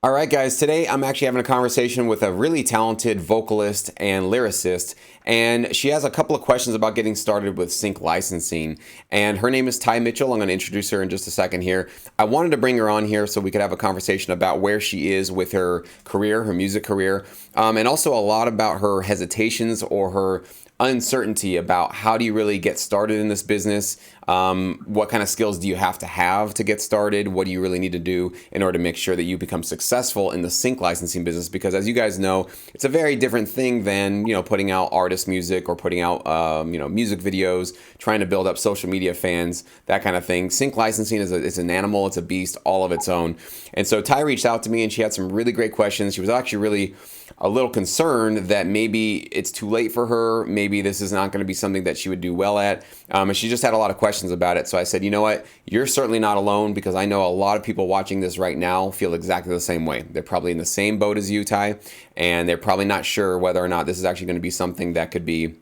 All right, guys, today I'm actually having a conversation with a really talented vocalist and lyricist, and she has a couple of questions about getting started with sync licensing. And her name is Ty Mitchell. I'm going to introduce her in just a second here. I wanted to bring her on here so we could have a conversation about where she is with her career, her music career, and also a lot about her hesitations or her uncertainty about how do you really get started in this business. What kind of skills do you have to get started? What do you really need to do in order to make sure that you become successful in the sync licensing business? Because as you guys know, it's a very different thing than putting out artist music or putting out music videos, trying to build up social media fans, that kind of thing. Sync licensing is an animal, it's a beast all of its own. And so Ty reached out to me and she had some really great questions. She was actually really a little concerned that maybe it's too late for her. Maybe this is not going to be something that she would do well at. And she just had a lot of questions about it. So I said, you know what? You're certainly not alone, because I know a lot of people watching this right now feel exactly the same way. They're probably in the same boat as you, Ty, and they're probably not sure whether or not this is actually going to be something that could be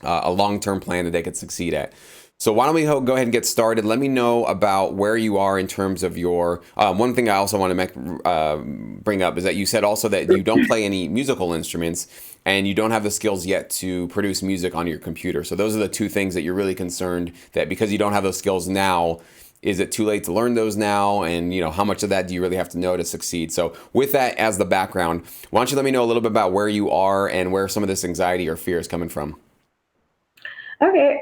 a long-term plan that they could succeed at. So why don't we go ahead and get started? Let me know about where you are in terms of your. One thing I also want to bring up is that you said also that you don't play any musical instruments and you don't have the skills yet to produce music on your computer. So those are the two things that you're really concerned that because you don't have those skills now, is it too late to learn those now? And how much of that do you really have to know to succeed? So with that as the background, why don't you let me know a little bit about where you are and where some of this anxiety or fear is coming from? Okay.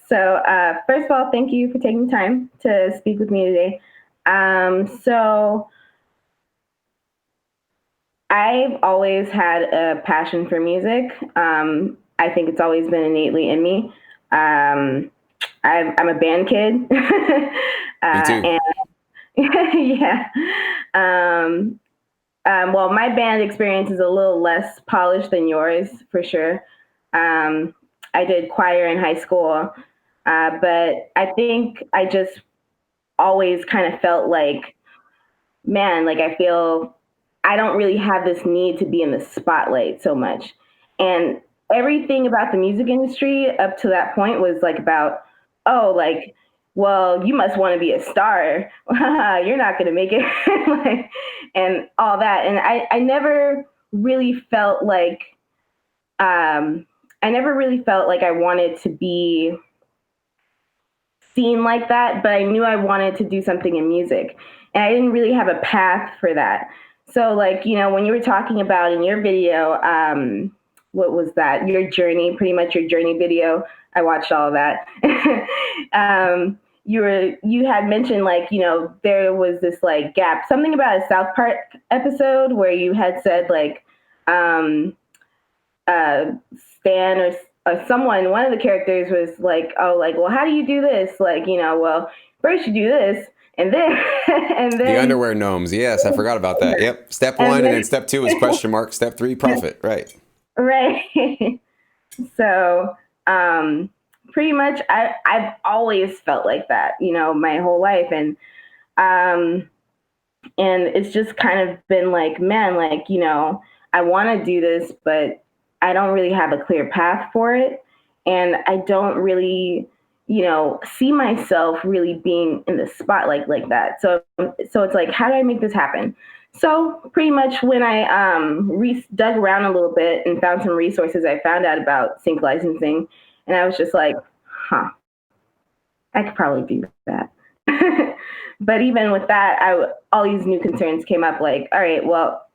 First of all, thank you for taking time to speak with me today. So I've always had a passion for music. I think it's always been innately in me. Um, I'm a band kid, Me too. and yeah. Um, well, my band experience is a little less polished than yours, for sure. Um, I did choir in high school, but I think I just always kind of felt like, man, like I feel I don't really have this need to be in the spotlight so much. And everything about the music industry up to that point was like about, oh, like, well, you must want to be a star. You're not going to make it. Like, and all that. And I never really felt like, um, I never really felt like I wanted to be seen like that, but I knew I wanted to do something in music. And I didn't really have a path for that. So, like, when you were talking about in your video, what was that? Your journey, pretty much your journey video. I watched all of that. You had mentioned, like, there was this like gap, something about a South Park episode where you had said like um uh, Stan or someone, one of the characters was like, oh, like, well, how do you do this? Like, well, first you do this, and then, and The then, underwear gnomes. Yes, I forgot about that. Yep. Step and one, and then, then step two is question mark. Step three, profit. Right. right. So, pretty much, I've always felt like that, my whole life, um, and it's just kind of been like, man, like, I want to do this, but I don't really have a clear path for it. And I don't really, see myself really being in the spotlight like that. So it's like, how do I make this happen? So pretty much when I dug around a little bit and found some resources, I found out about sync licensing, and I was just like, huh, I could probably do that. But even with that, all these new concerns came up. Like, all right, well,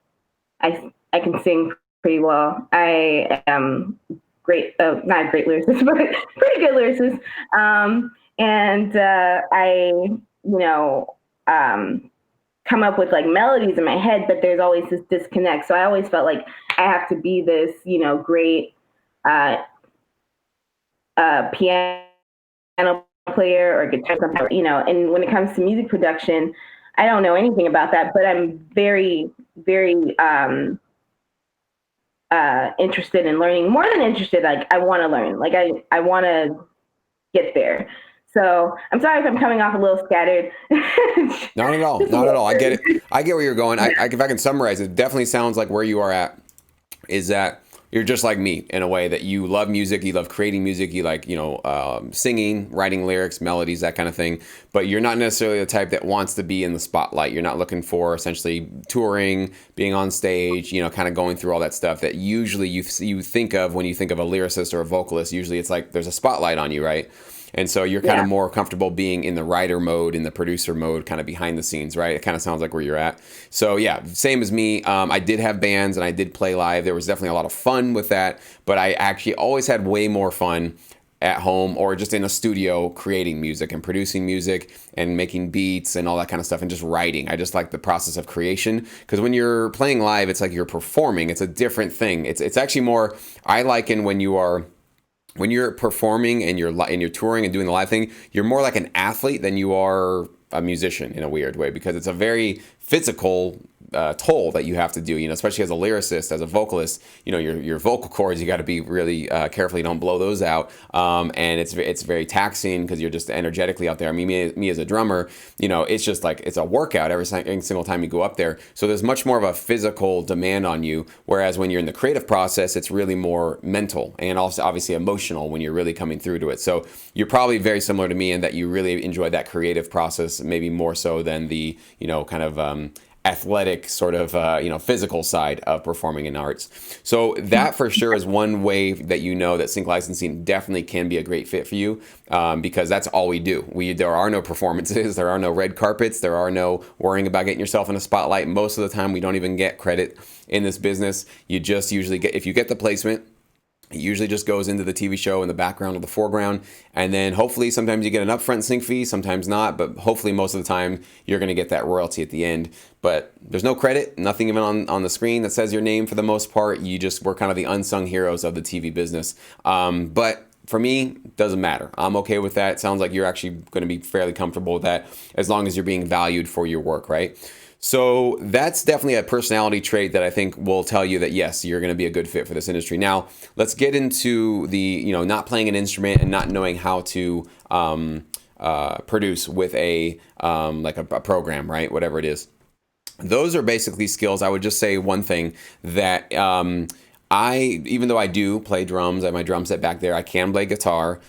I can sing pretty well. I am great, not a great lyricist, but pretty good lyricist. And know, um, come up with like melodies in my head, but there's always this disconnect. So I always felt like I have to be this, great uh, piano player or guitar, and when it comes to music production, I don't know anything about that, but I'm very, very interested in learning. More than interested, like I want to learn. Like I want to get there. So I'm sorry if I'm coming off a little scattered. Not at all. Just a Not at little. all. I get it. I get where you're going. If I can summarize, it definitely sounds like where you are at is that You're just like me in a way that you love music, you love creating music, you like, singing, writing lyrics, melodies, that kind of thing. But you're not necessarily the type that wants to be in the spotlight. You're not looking for essentially touring, being on stage, kind of going through all that stuff that usually you think of when you think of a lyricist or a vocalist. Usually it's like there's a spotlight on you, right? And so you're kind of Yeah. more comfortable being in the writer mode, in the producer mode, kind of behind the scenes, right? It kind of sounds like where you're at. So yeah, same as me. I did have bands and I did play live. There was definitely a lot of fun with that, but I actually always had way more fun at home or just in a studio creating music and producing music and making beats and all that kind of stuff and just writing. I just like the process of creation because when you're playing live, it's like you're performing. It's a different thing. It's actually more I liken when you're performing and you're touring and doing the live thing, you're more like an athlete than you are a musician in a weird way because it's a very physical toll that you have to do. Especially as a lyricist, as a vocalist, your vocal cords you got to be really careful you don't blow those out. And it's very taxing because you're just energetically out there. I mean, me as a drummer, it's just like it's a workout every single time you go up there. So there's much more of a physical demand on you. Whereas when you're in the creative process, it's really more mental and also obviously emotional when you're really coming through to it. So you're probably very similar to me in that you really enjoy that creative process, maybe more so than the kind of athletic sort of physical side of performing in arts. So that for sure is one way that that sync licensing definitely can be a great fit for you because that's all we do. There are no performances, there are no red carpets, there are no worrying about getting yourself in a spotlight. Most of the time we don't even get credit in this business. You just usually get, if you get the placement, it usually just goes into the TV show in the background or the foreground. And then hopefully sometimes you get an upfront sync fee, sometimes not. But hopefully most of the time you're going to get that royalty at the end. But there's no credit, nothing even on the screen that says your name for the most part. We're kind of the unsung heroes of the TV business. But for me, doesn't matter. I'm okay with that. It sounds like you're actually going to be fairly comfortable with that as long as you're being valued for your work, right? So that's definitely a personality trait that I think will tell you that yes, you're going to be a good fit for this industry. Now, let's get into the not playing an instrument and not knowing how to produce with a like a program, right? Whatever it is. Those are basically skills. I would just say one thing that even though I do play drums, I have my drum set back there. I can play guitar.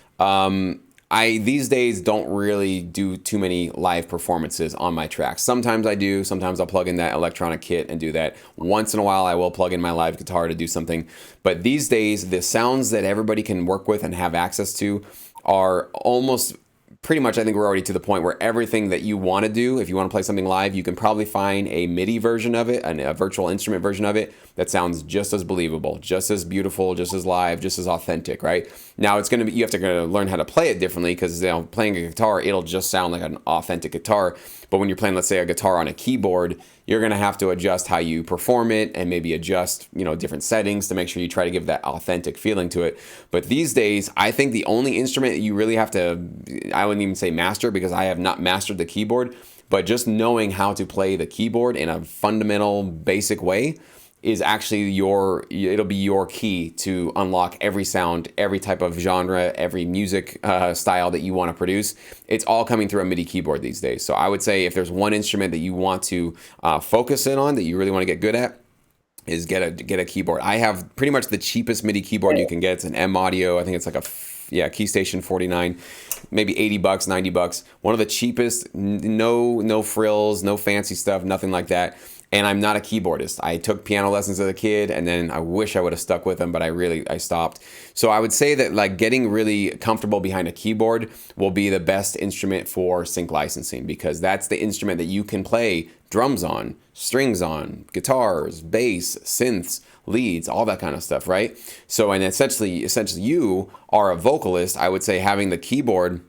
I these days don't really do too many live performances on my tracks. Sometimes I do. Sometimes I'll plug in that electronic kit and do that. Once in a while, I will plug in my live guitar to do something. But these days, the sounds that everybody can work with and have access to are almost pretty much, I think we're already to the point where everything that you want to do, if you want to play something live, you can probably find a MIDI version of it, a virtual instrument version of it that sounds just as believable, just as beautiful, just as live, just as authentic, right? Now it's going to be, you have to learn how to play it differently because playing a guitar, it'll just sound like an authentic guitar. But when you're playing, let's say, a guitar on a keyboard, you're going to have to adjust how you perform it and maybe adjust, different settings to make sure you try to give that authentic feeling to it. But these days, I think the only instrument that you really have to, I wouldn't even say master because I have not mastered the keyboard, but just knowing how to play the keyboard in a fundamental, basic way is actually it'll be your key to unlock every sound, every type of genre, every music style that you want to produce. It's all coming through a MIDI keyboard these days. So I would say if there's one instrument that you want to focus in on, that you really want to get good at, is get a keyboard. I have pretty much the cheapest MIDI keyboard you can get. It's an M Audio. I think it's like Keystation 49, maybe $80, $90. One of the cheapest, no frills, no fancy stuff, nothing like that. And I'm not a keyboardist. I took piano lessons as a kid, and then I wish I would have stuck with them, but I stopped. So I would say that like getting really comfortable behind a keyboard will be the best instrument for sync licensing because that's the instrument that you can play drums on, strings on, guitars, bass, synths, leads, all that kind of stuff, right? So and essentially you are a vocalist. I would say having the keyboard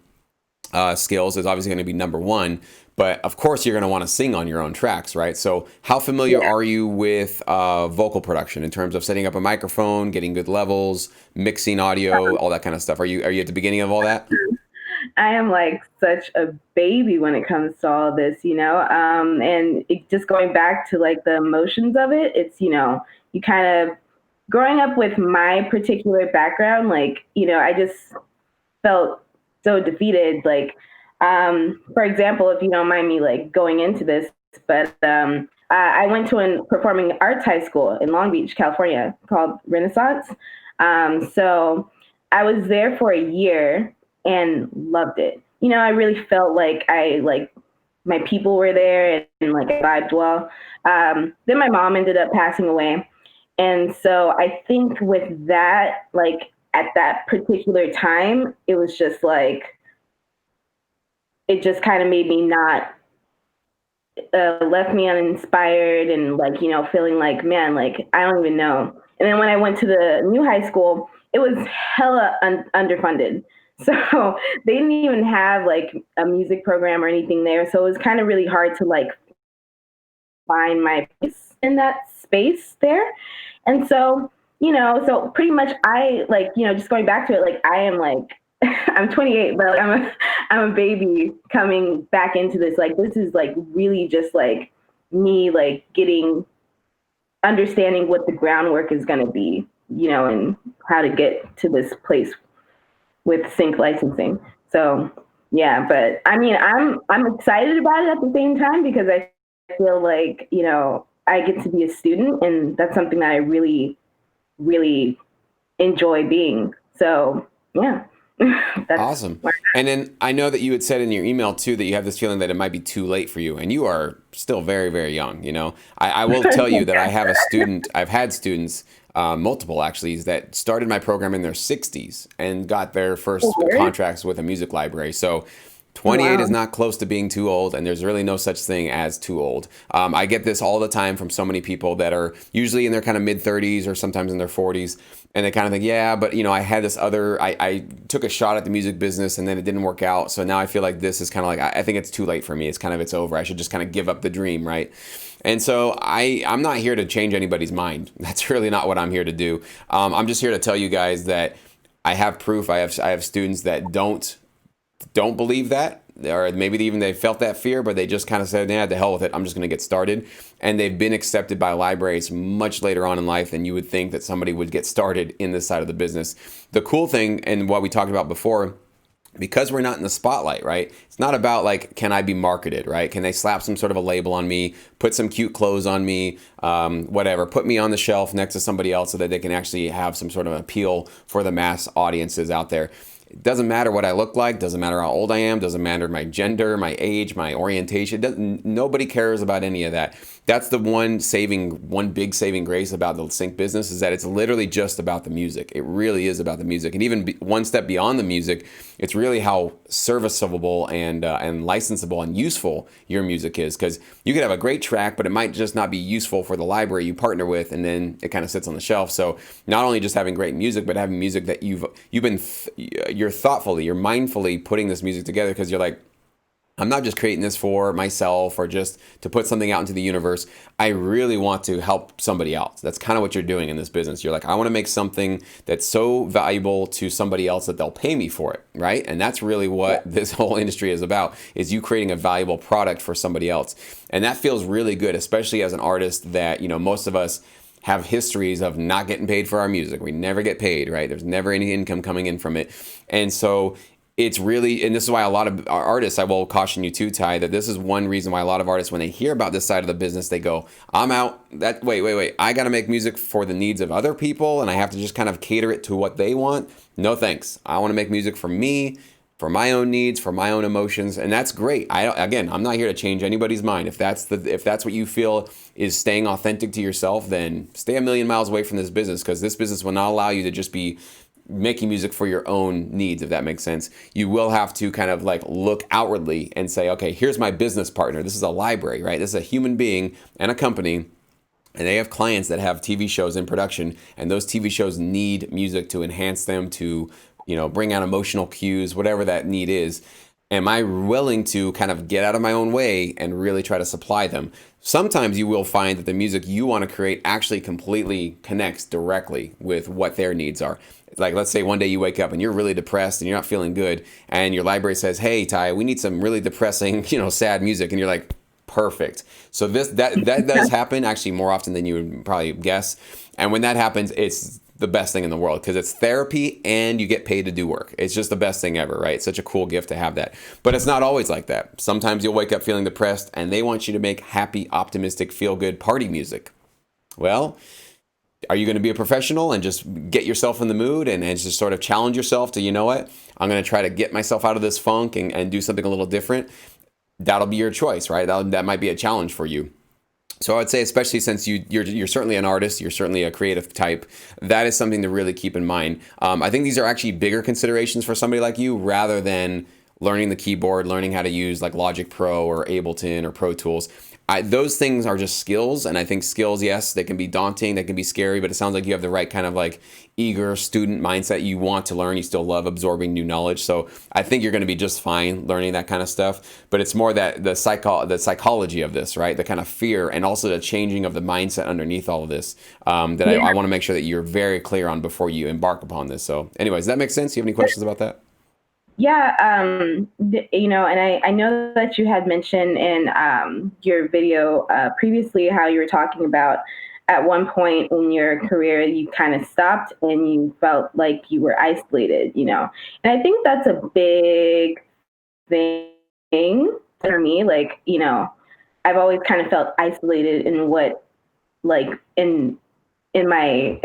skills is obviously going to be number one. But of course, you're going to want to sing on your own tracks, right? So how familiar are you with vocal production in terms of setting up a microphone, getting good levels, mixing audio, all that kind of stuff? Are you at the beginning of all that? I am like such a baby when it comes to all this, and just going back to like the emotions of it, it's, you kind of growing up with my particular background, like, I just felt so defeated. Like, for example, if you don't mind me like going into this, but I went to a performing arts high school in Long Beach, California, called Renaissance. So I was there for a year and loved it. I really felt like my people were there and like I vibed well. Then my mom ended up passing away, and so I think with that, like at that particular time, it was just like it just kind of made me not left me uninspired and like feeling like man like I don't even know. And then when I went to the new high school, it was hella underfunded. So they didn't even have like a music program or anything there. So it was kind of really hard to like find my place in that space there. And so, so pretty much I like, just going back to it, like I am like I'm 28, but like, I'm a baby coming back into this. Like this is like really just like me like getting understanding what the groundwork is going to be, and how to get to this place with sync licensing. So yeah, but I mean, I'm excited about it at the same time because I feel like I get to be a student, and that's something that I really, really enjoy being. So yeah. That's Awesome. And then I know that you had said in your email too that you have this feeling that it might be too late for you, and you are still very, very young. I will tell you that I have a student, I've had students, multiple actually, that started my program in their 60s and got their first contracts with a music library. So 28 is not close to being too old, and there's really no such thing as too old. I get this all the time from so many people that are usually in their kind of mid 30s or sometimes in their 40s, and they kind of think, yeah, but I had this I took a shot at the music business and then it didn't work out. So now I feel like this is kind of like, I think it's too late for me. It's over. I should just kind of give up the dream, right? And so I'm not here to change anybody's mind. That's really not what I'm here to do. I'm just here to tell you guys that I have proof. I have students that don't believe that, or maybe even they felt that fear, but they just kind of said, yeah, the hell with it, I'm just going to get started. And they've been accepted by libraries much later on in life than you would think that somebody would get started in this side of the business. The cool thing, and what we talked about before, because we're not in the spotlight, right? It's not about like, can I be marketed, right? Can they slap some sort of a label on me, put some cute clothes on me, whatever, put me on the shelf next to somebody else so that they can actually have some sort of appeal for the mass audiences out there. It doesn't matter what I look like, doesn't matter how old I am, doesn't matter my gender, my age, my orientation. Nobody cares about any of that. That's the one big saving grace about the sync business, is that it's literally just about the music. It really is about the music. And even one step beyond the music, it's really how serviceable and licensable and useful your music is. Because you could have a great track, but it might just not be useful for the library you partner with, and then it kind of sits on the shelf. So not only just having great music, but having music that you're thoughtfully, you're mindfully putting this music together, because you're like, I'm not just creating this for myself or just to put something out into the universe. I really want to help somebody else. That's kind of what you're doing in this business. You're like, I want to make something that's so valuable to somebody else that they'll pay me for it, right? And that's really what this whole industry is about, is you creating a valuable product for somebody else. And that feels really good, especially as an artist that, most of us have histories of not getting paid for our music. We never get paid, right? There's never any income coming in from it. And so it's really, and this is why a lot of artists, I will caution you too, Ty, that this is one reason why a lot of artists, when they hear about this side of the business, they go, I'm out. Wait. I got to make music for the needs of other people, and I have to just kind of cater it to what they want. No thanks. I want to make music for me, for my own needs, for my own emotions, and that's great. I'm not here to change anybody's mind. If that's what you feel is staying authentic to yourself, then stay a million miles away from this business, because this business will not allow you to just be making music for your own needs, if that makes sense. You will have to kind of like look outwardly and say, okay, here's my business partner. This is a library, right? This is a human being and a company, and they have clients that have TV shows in production, and those TV shows need music to enhance them, to bring out emotional cues, whatever that need is. Am I willing to kind of get out of my own way and really try to supply them? Sometimes you will find that the music you want to create actually completely connects directly with what their needs are. Like, let's say one day you wake up and you're really depressed and you're not feeling good, and your library says, hey, Ty, we need some really depressing, sad music. And you're like, perfect. So that does happen actually more often than you would probably guess. And when that happens, it's the best thing in the world because it's therapy and you get paid to do work. It's just the best thing ever, right? Such a cool gift to have that. But it's not always like that. Sometimes you'll wake up feeling depressed and they want you to make happy, optimistic, feel good party music. Well, are you going to be a professional and just get yourself in the mood and just sort of challenge yourself to, you know what, I'm going to try to get myself out of this funk and do something a little different? That'll be your choice, right? That might be a challenge for you. So I would say, especially since you're certainly an artist, you're certainly a creative type, that is something to really keep in mind. I think these are actually bigger considerations for somebody like you rather than learning the keyboard, learning how to use like Logic Pro or Ableton or Pro Tools. Those things are just skills, and I think skills, yes, they can be daunting, they can be scary, but it sounds like you have the right kind of like eager student mindset. You want to learn, you still love absorbing new knowledge, so I think you're going to be just fine learning that kind of stuff. But it's more that the psychology of this, right? The kind of fear and also the changing of the mindset underneath all of this that I want to make sure that you're very clear on before you embark upon this. So, anyways, does that make sense? Do you have any questions about that? Yeah, and I know that you had mentioned in your video previously how you were talking about at one point in your career you kind of stopped and you felt like you were isolated, And I think that's a big thing for me. Like, I've always kind of felt isolated in what, like, in my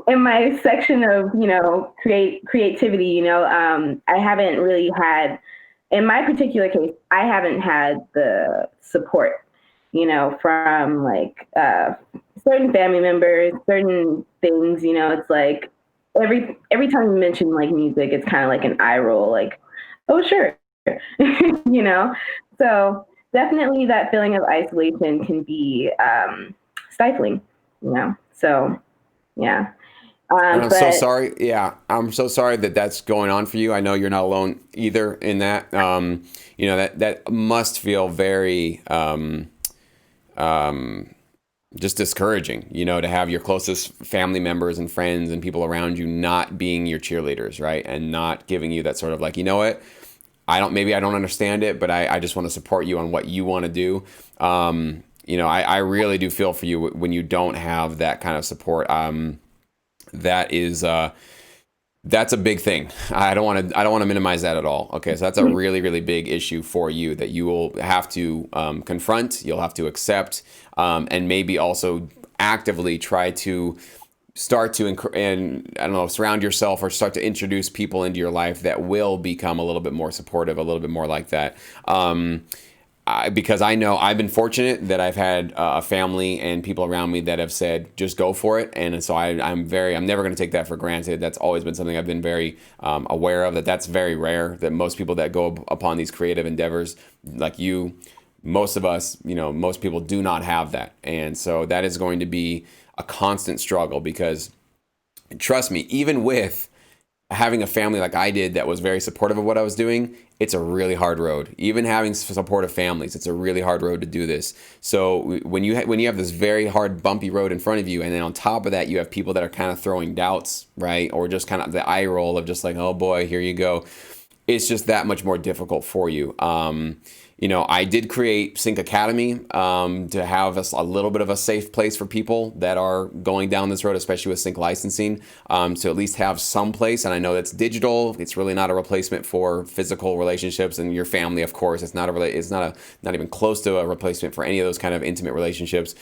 in my section of creativity. I haven't really had, in my particular case, I haven't had the support from like certain family members, certain things. It's like every time you mention like music, it's kind of like an eye roll, like, oh sure. you know so definitely that feeling of isolation can be stifling. So yeah. And I'm so But sorry. Yeah, I'm so sorry that that's going on for you. I know you're not alone either in that. That must feel very just discouraging, to have your closest family members and friends and people around you not being your cheerleaders, right? And not giving you that sort of like, you know what? Maybe I don't understand it, but I just want to support you on what you want to do. I really do feel for you when you don't have that kind of support. That's a big thing. I don't want to minimize that at all. Okay, so that's a really, really big issue for you that you will have to confront. You'll have to accept, and maybe also actively try to start to surround yourself or start to introduce people into your life that will become a little bit more supportive, a little bit more like that. Because I know I've been fortunate that I've had a family and people around me that have said, just go for it. And so I'm never going to take that for granted. That's always been something I've been very aware of, that's very rare, that most people that go upon these creative endeavors like you, most of us, most people do not have that. And so that is going to be a constant struggle because trust me, even with having a family like I did that was very supportive of what I was doing, it's a really hard road. Even having supportive families, it's a really hard road to do this. So when you have this very hard, bumpy road in front of you, and then on top of that, you have people that are kind of throwing doubts, right? Or just kind of the eye roll of just like, oh boy, here you go. It's just that much more difficult for you. I did create Sync Academy to have a little bit of a safe place for people that are going down this road, especially with sync licensing, to at least have some place. And I know that's digital. It's really not a replacement for physical relationships and your family, of course. It's not even close to a replacement for any of those kind of intimate relationships.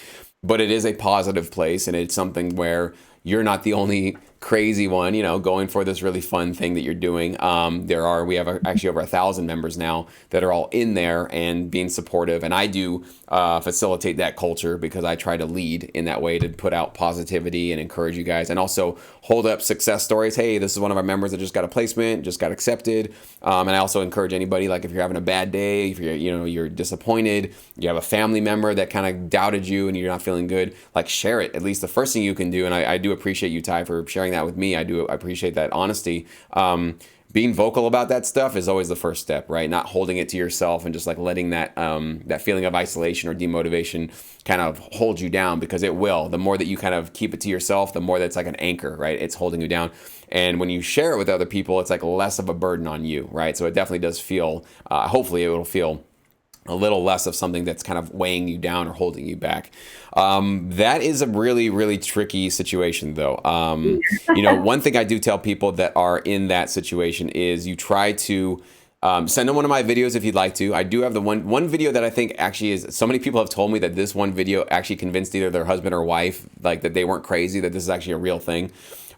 But it is a positive place, and it's something where you're not the only crazy one, going for this really fun thing that you're doing. We have actually over 1,000 members now that are all in there and being supportive. And I do facilitate that culture because I try to lead in that way to put out positivity and encourage you guys and also hold up success stories. Hey, this is one of our members that just got a placement, just got accepted. And I also encourage anybody, like if you're having a bad day, if you're disappointed, you have a family member that kind of doubted you and you're not feeling good, like share it. At least the first thing you can do. And I do appreciate you, Ty, for sharing that with me. I appreciate that honesty. Being vocal about that stuff is always the first step, right? Not holding it to yourself and just like letting that feeling of isolation or demotivation kind of hold you down, because it will. The more that you kind of keep it to yourself, the more that's like an anchor, right? It's holding you down. And when you share it with other people, it's like less of a burden on you, right? So it definitely does feel, hopefully it will feel a little less of something that's kind of weighing you down or holding you back. That is a really, really tricky situation, though. One thing I do tell people that are in that situation is you try to send them one of my videos if you'd like to. I do have the one video that I think actually is. So many people have told me that this one video actually convinced either their husband or wife, like that they weren't crazy, that this is actually a real thing.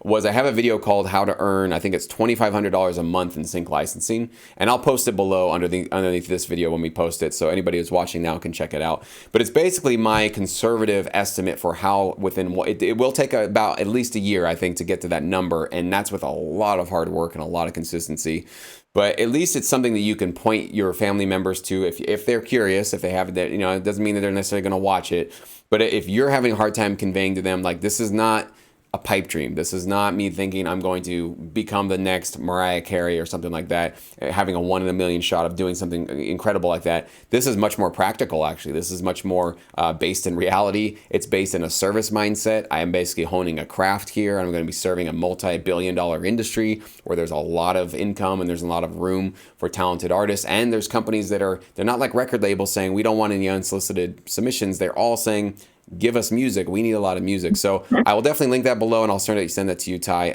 I have a video called "How to Earn," I think it's $2,500 a month in sync licensing, and I'll post it below underneath this video when we post it, so anybody who's watching now can check it out. But it's basically my conservative estimate for how it will take about at least a year, I think, to get to that number, and that's with a lot of hard work and a lot of consistency. But at least it's something that you can point your family members to if they're curious, if they have that, it doesn't mean that they're necessarily going to watch it. But if you're having a hard time conveying to them, like, this is not a pipe dream. This is not me thinking I'm going to become the next Mariah Carey or something like that, having a 1 in a million shot of doing something incredible like that. This is much more practical, actually. This is much more based in reality. It's based in a service mindset. I am basically honing a craft here. I'm going to be serving a multi-billion-dollar industry where there's a lot of income and there's a lot of room for talented artists. And there's companies they're not like record labels saying, we don't want any unsolicited submissions. They're all saying, give us music. We need a lot of music. So I will definitely link that below, and I'll certainly send that to you, Ty,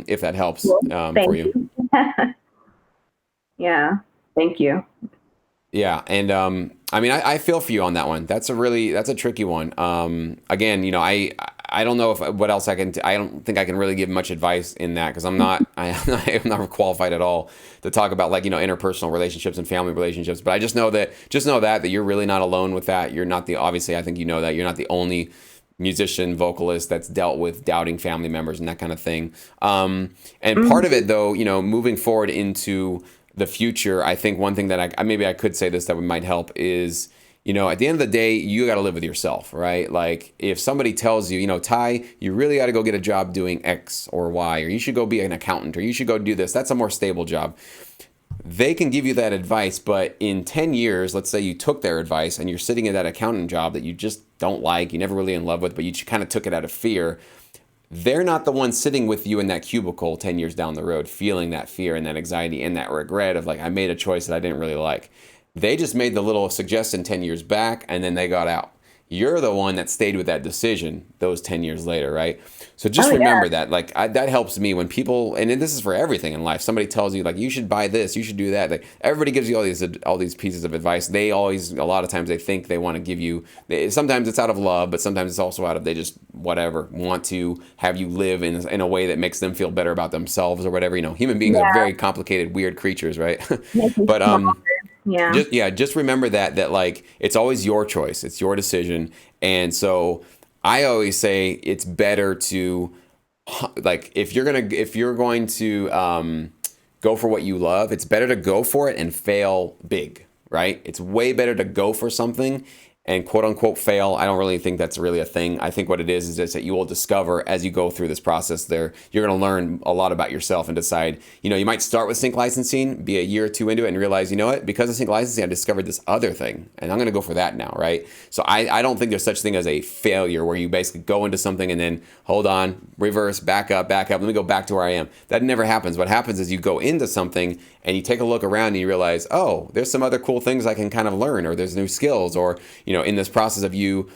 if that helps for you. Yeah, thank you. Yeah, and I feel for you on that one. That's a tricky one. Again, I don't know what else I can. I don't think I can really give much advice in that because I'm not I'm not qualified at all to talk about interpersonal relationships and family relationships. But I just know that you're really not alone with that. You're not obviously I think you know that you're not the only musician vocalist that's dealt with doubting family members and that kind of thing. And part of it though, moving forward into the future, I think one thing that maybe I could say this that might help is, at the end of the day, you got to live with yourself, right? Like if somebody tells you, Ty, you really got to go get a job doing X or Y, or you should go be an accountant, or you should go do this. That's a more stable job. They can give you that advice, but in 10 years, let's say you took their advice and you're sitting in that accountant job that you just don't like, you never really in love with, but you kind of took it out of fear. They're not the ones sitting with you in that cubicle 10 years down the road, feeling that fear and that anxiety and that regret of like, I made a choice that I didn't really like. They just made the little suggestion 10 years back and then they got out. You're the one that stayed with that decision those 10 years later, right? So just remember that. Like that helps me when people, and this is for everything in life. Somebody tells you like you should buy this, you should do that. Like everybody gives you all these pieces of advice. They always, a lot of times, they think they want to give you. Sometimes it's out of love, but sometimes it's also out of they just want to have you live in a way that makes them feel better about themselves or whatever. Human beings are very complicated, weird creatures, right? But just remember that like it's always your choice, it's your decision, and so I always say it's better to like if you're going to go for what you love, it's better to go for it and fail big, right? It's way better to go for something and quote unquote fail. I don't really think that's really a thing. I think what it is just that you will discover as you go through this process there, you're going to learn a lot about yourself and decide, you might start with sync licensing, be a year or two into it and realize, you know what, because of sync licensing, I discovered this other thing and I'm going to go for that now, right? So I don't think there's such thing as a failure where you basically go into something and then hold on, reverse, back up, let me go back to where I am. That never happens. What happens is you go into something and you take a look around and you realize, oh, there's some other cool things I can kind of learn, or there's new skills, or, in this process of you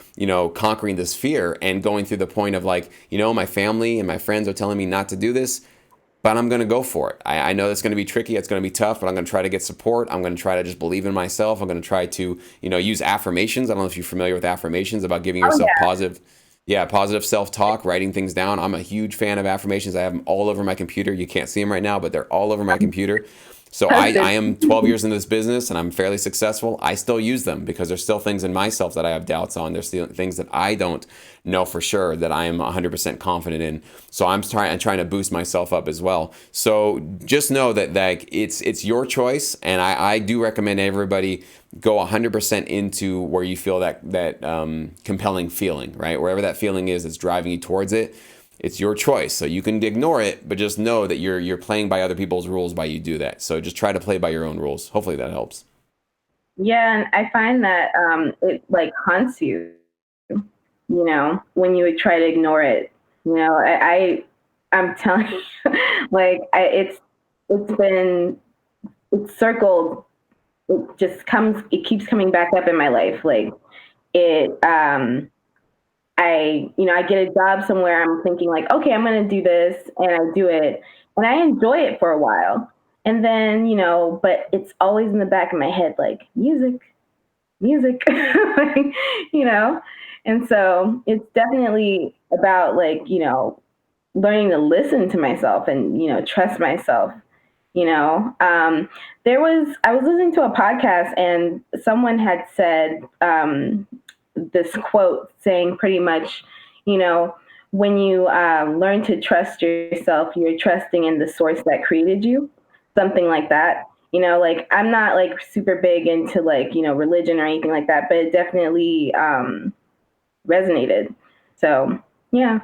conquering this fear and going through the point of like, my family and my friends are telling me not to do this, but I'm going to go for it. I know it's going to be tricky. It's going to be tough, but I'm going to try to get support. I'm going to try to just believe in myself. I'm going to try to, use affirmations. I don't know if you're familiar with affirmations about giving yourself positive self-talk, writing things down. I'm a huge fan of affirmations. I have them all over my computer. You can't see them right now, but they're all over my computer. So I am 12 years into this business and I'm fairly successful. I still use them because there's still things in myself that I have doubts on. There's still things that I don't know for sure that I am 100% confident in. So I'm trying to boost myself up as well. So just know that like it's your choice, and I do recommend everybody go 100% into where you feel that compelling feeling, right? Wherever that feeling is that's driving you towards it. It's your choice, so you can ignore it, but just know that you're playing by other people's rules by you do that. So just try to play by your own rules. Hopefully that helps. Yeah, and I find that it like haunts you, when you would try to ignore it. I'm telling you, like it's circled it keeps coming back up in my life. Like it, I get a job somewhere. I'm thinking like, okay, I'm going to do this, and I do it, and I enjoy it for a while. And then, but it's always in the back of my head, like music, you know? And so it's definitely about like, learning to listen to myself and, trust myself. You know, I was listening to a podcast and someone had said this quote saying pretty much, you know, when you learn to trust yourself, you're trusting in the source that created you, something like that. Like I'm not like super big into like, religion or anything like that, but it definitely resonated. So, yeah.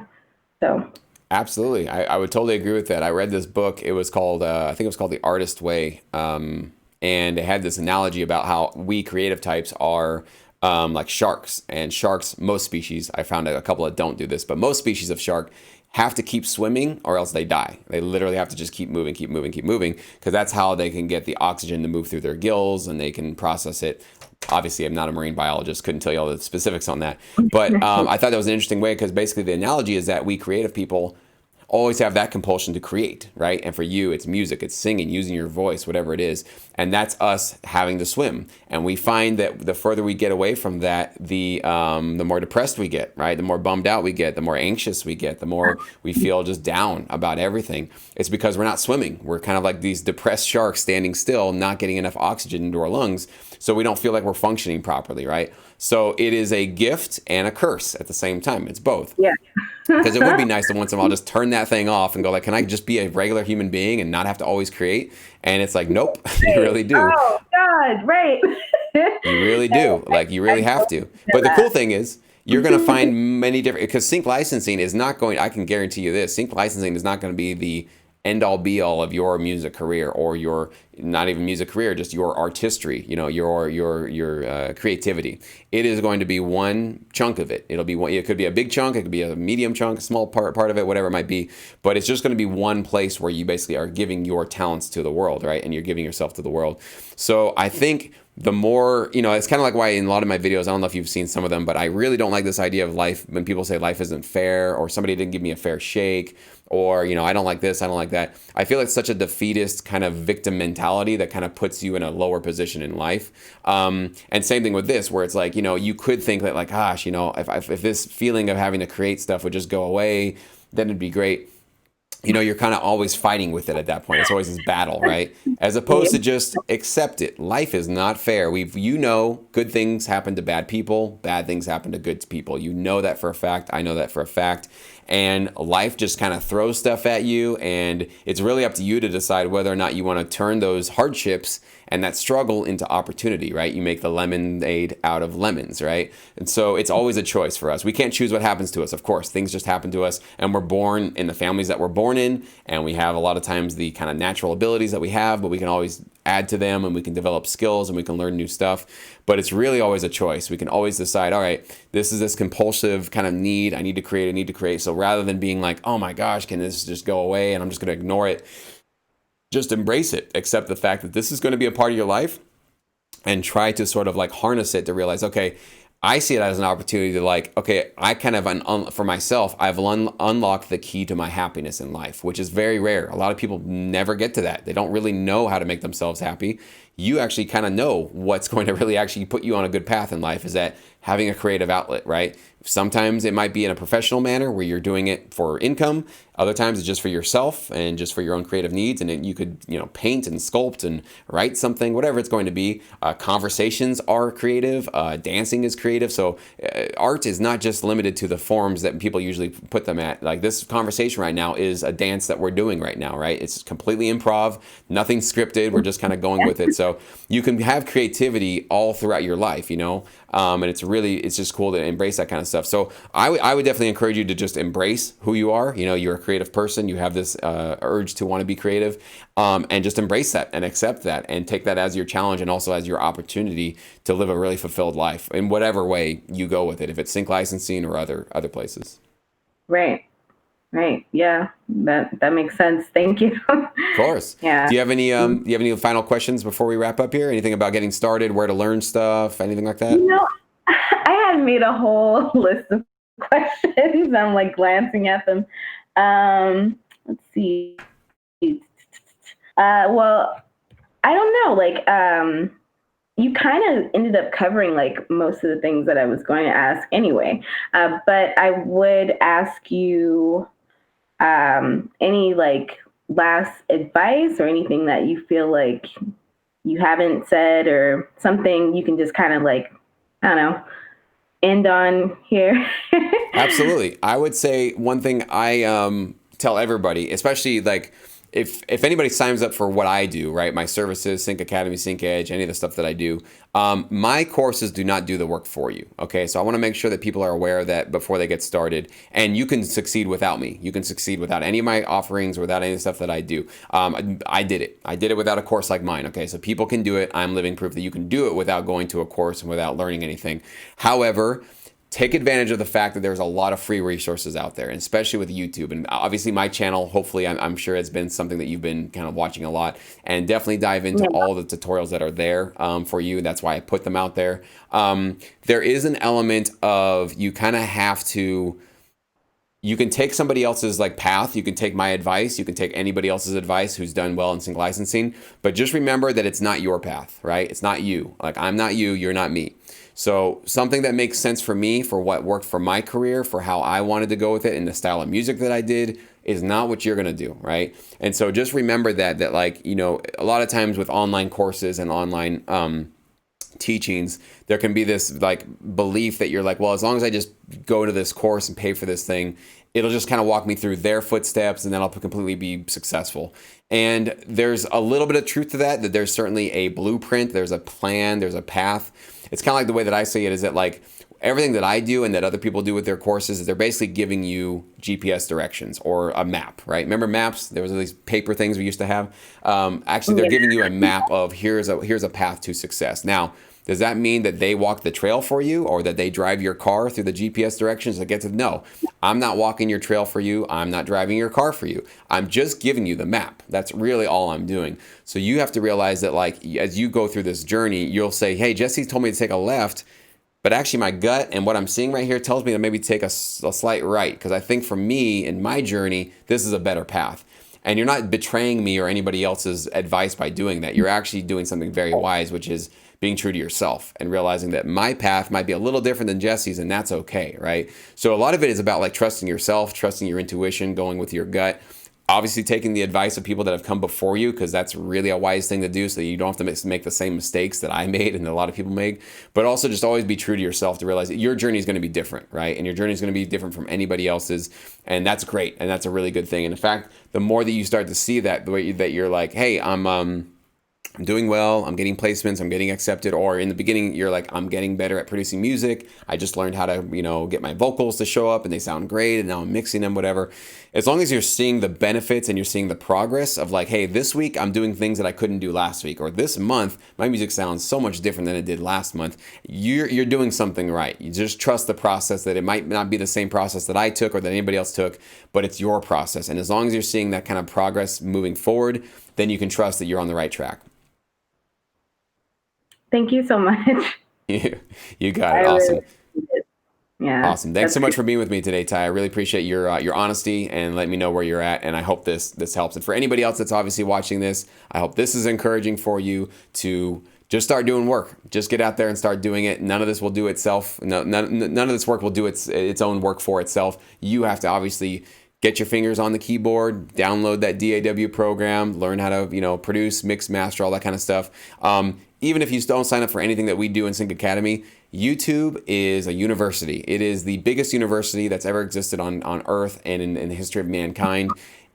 So, Absolutely. I would totally agree with that. I read this book. It was called, I think it was called The Artist Way. And it had this analogy about how we creative types are like sharks. And sharks, most species, I found a couple that don't do this, but most species of shark have to keep swimming or else they die. They literally have to just keep moving, keep moving, keep moving, because that's how they can get the oxygen to move through their gills and they can process it. Obviously, I'm not a marine biologist, couldn't tell you all the specifics on that. But I thought that was an interesting way because basically the analogy is that we creative people always have that compulsion to create, right? And for you, it's music, it's singing, using your voice, whatever it is. And that's us having to swim. And we find that the further we get away from that, the more depressed we get, right? The more bummed out we get, the more anxious we get, the more we feel just down about everything. It's because we're not swimming. We're kind of like these depressed sharks standing still, not getting enough oxygen into our lungs. So we don't feel like we're functioning properly, right? So it is a gift and a curse at the same time. It's both. yeah. Because it would be nice to once in a while just turn that thing off and go like, can I just be a regular human being and not have to always create? And it's like, nope, you really do. Oh, God, right. You really do. Like you really have to. But the cool thing is you're going to find many different, because sync licensing is not going, I can guarantee you this, sync licensing is not going to be the end all be all of your music career or your not even music career, just your artistry, your creativity. It is going to be one chunk of it. It'll be one. It could be a big chunk. It could be a medium chunk, a small part of it, whatever it might be. But it's just going to be one place where you basically are giving your talents to the world, right? And you're giving yourself to the world. So I think the more, it's kind of like why in a lot of my videos, I don't know if you've seen some of them, but I really don't like this idea of life when people say life isn't fair or somebody didn't give me a fair shake or, I don't like this, I don't like that. I feel it's such a defeatist kind of victim mentality that kind of puts you in a lower position in life. And same thing with this, where it's like, you could think that like, gosh, if this feeling of having to create stuff would just go away, then it'd be great. You're kind of always fighting with it at that point. It's always this battle, right? As opposed to just accept it. Life is not fair. Good things happen to bad people, bad things happen to good people. You know that for a fact. I know that for a fact. And life just kind of throws stuff at you, and it's really up to you to decide whether or not you want to turn those hardships and that struggle into opportunity, right? You make the lemonade out of lemons, right? And so it's always a choice for us. We can't choose what happens to us, of course. Things just happen to us, and we're born in the families that we're born in, and we have a lot of times the kind of natural abilities that we have, but we can always add to them, and we can develop skills, and we can learn new stuff. But it's really always a choice. We can always decide, all right, this is this compulsive kind of need. I need to create. So rather than being like, oh my gosh, can this just go away and I'm just going to ignore it, just embrace it. Accept the fact that this is going to be a part of your life and try to sort of like harness it to realize, okay, I see it as an opportunity to like, okay, I kind of, for myself, I've unlocked the key to my happiness in life, which is very rare. A lot of people never get to that. They don't really know how to make themselves happy. You actually kind of know what's going to really actually put you on a good path in life is that having a creative outlet, right? Sometimes it might be in a professional manner where you're doing it for income. Other times it's just for yourself and just for your own creative needs. And you could, paint and sculpt and write something, whatever it's going to be. Conversations are creative. Dancing is creative. So art is not just limited to the forms that people usually put them at. Like this conversation right now is a dance that we're doing right now, right? It's completely improv, nothing scripted. We're just kind of going with it. So you can have creativity all throughout your life, and it's just cool to embrace that kind of stuff. So I would definitely encourage you to just embrace who you are. You're a creative person. You have this urge to want to be creative, and just embrace that and accept that and take that as your challenge and also as your opportunity to live a really fulfilled life in whatever way you go with it, if it's sync licensing or other places. Right. Right. Yeah. That makes sense. Thank you. course. Yeah. Do you have any final questions before we wrap up here? Anything about getting started, where to learn stuff, anything like that? You know, I had made a whole list of questions. I'm like glancing at them. Let's see. Well, I don't know. Like, you kind of ended up covering like most of the things that I was going to ask anyway. But I would ask you any like last advice or anything that you feel like you haven't said or something you can just kind of like, I don't know, end on here. Absolutely. I would say one thing I tell everybody, especially like if anybody signs up for what I do, right? My services, Sync Academy, Sync Edge, any of the stuff that I do, my courses do not do the work for you. Okay, so I want to make sure that people are aware of that before they get started. And you can succeed without me. You can succeed without any of my offerings, without any of the stuff that I do. I did it. I did it without a course like mine. Okay, so people can do it. I'm living proof that you can do it without going to a course and without learning anything. However, take advantage of the fact that there's a lot of free resources out there, and especially with YouTube. And obviously my channel, hopefully I'm sure it's been something that you've been kind of watching a lot, and definitely dive into Yeah. all the tutorials that are there for you. That's why I put them out there. There is an element of you kind of have to, you can take somebody else's like path. You can take my advice. You can take anybody else's advice who's done well in sync licensing, but just remember that it's not your path, right? It's not you. Like I'm not you, you're not me. So something that makes sense for me, for what worked for my career, for how I wanted to go with it and the style of music that I did is not what you're going to do, right? And so just remember that like, you know, a lot of times with online courses and online teachings, there can be this like belief that you're like, well, as long as I just go to this course and pay for this thing, it'll just kind of walk me through their footsteps and then I'll completely be successful. And there's a little bit of truth to that there's certainly a blueprint, there's a plan, there's a path. It's kind of like the way that I say it is that like everything that I do and that other people do with their courses is they're basically giving you GPS directions or a map, right? Remember maps? There was these paper things we used to have. Actually, they're giving you a map of here's a path to success. Now, does that mean that they walk the trail for you or that they drive your car through the GPS directions that get to, no, I'm not walking your trail for you. I'm not driving your car for you. I'm just giving you the map. That's really all I'm doing. So you have to realize that like, as you go through this journey, you'll say, hey, Jesse told me to take a left, but actually my gut and what I'm seeing right here tells me to maybe take a slight right. Because I think for me in my journey, this is a better path. And you're not betraying me or anybody else's advice by doing that. You're actually doing something very wise, which is being true to yourself and realizing that my path might be a little different than Jesse's, and that's okay, right? So a lot of it is about like trusting yourself, trusting your intuition, going with your gut. Obviously taking the advice of people that have come before you, because that's really a wise thing to do so that you don't have to make the same mistakes that I made and a lot of people make. But also just always be true to yourself to realize that your journey is going to be different, right? And your journey is going to be different from anybody else's. And that's great. And that's a really good thing. And in fact, the more that you start to see that, the way that you're like, hey, I'm doing well, I'm getting placements, I'm getting accepted, or in the beginning you're like, I'm getting better at producing music, I just learned how to, you know, get my vocals to show up and they sound great and now I'm mixing them, whatever. As long as you're seeing the benefits and you're seeing the progress of like, hey, this week I'm doing things that I couldn't do last week, or this month my music sounds so much different than it did last month, you're doing something right. You just trust the process, that it might not be the same process that I took or that anybody else took, but it's your process. And as long as you're seeing that kind of progress moving forward, then you can trust that you're on the right track. Thank you so much. You got I it. Awesome. really, yeah, Awesome. Thanks that's so much great. for being with me today, Ty. I really appreciate your honesty and letting me know where you're at. And I hope this helps. And for anybody else that's obviously watching this, I hope this is encouraging for you to just start doing work. Just get out there and start doing it. None of this will do itself. None of this work will do its own work for itself. You have to obviously get your fingers on the keyboard, download that DAW program, learn how to, you know, produce, mix, master, all that kind of stuff. Even if you don't sign up for anything that we do in Sync Academy, YouTube is a university. It is the biggest university that's ever existed on Earth and in the history of mankind.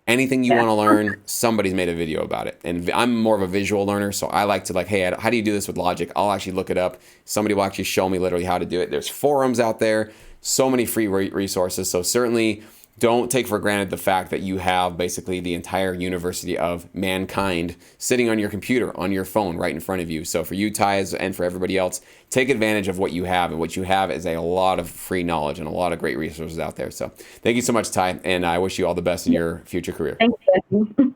Anything you Yeah. want to learn, somebody's made a video about it. And I'm more of a visual learner, so I like to like, hey, how do you do this with Logic? I'll actually look it up. Somebody will actually show me literally how to do it. There's forums out there, so many free resources. So certainly don't take for granted the fact that you have basically the entire university of mankind sitting on your computer, on your phone, right in front of you. So for you, Ty, and for everybody else, take advantage of what you have. And what you have is a lot of free knowledge and a lot of great resources out there. So thank you so much, Ty, and I wish you all the best in your future career. Thank you.